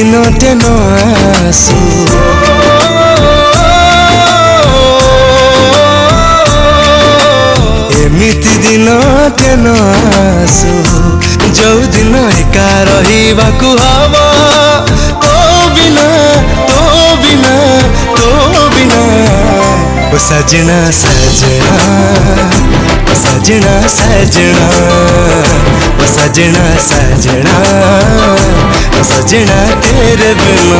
दिन तेन आसू एमिति दिन तेन आसू जो दिन एका रहिबाकू हब तो बिना तो बिना तो बिना ओ सजना सजना ओ सजना सजना ओ सजना सजना ओ सजना तेरे बिना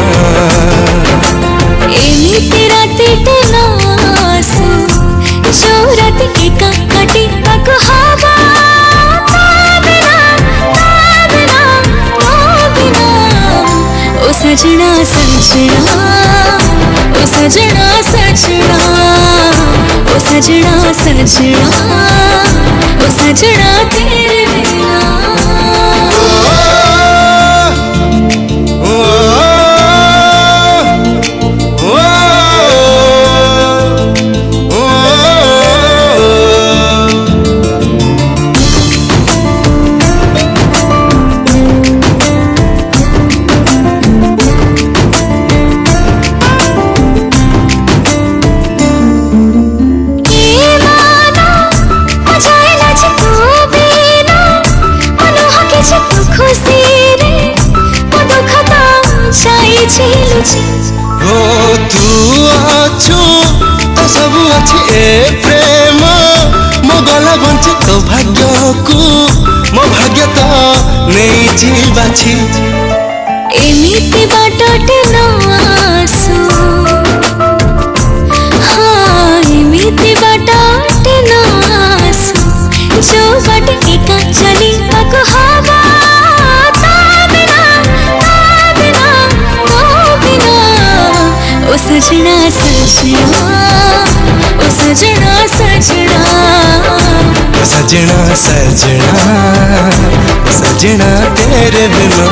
एमिति राती तेन आसू जो राती एका कटिबाकू हब सजना सजना ओ सजना सजना ओ सजना सजना ओ सजना तेरे बिना हो तू अच्छु तो सब अच्छी ए प्रेम मो गला बंची तो भाग्य को मो भाग्य तो नहीं बाछी एमिति बाटटे न आसू हाँ एमिति बाटटे न आसू जो बाट एका चलिबाकू हब ओ सजना सजना ओ सजना सजना ओ सजना सजना ओ सजना तेरे बिना।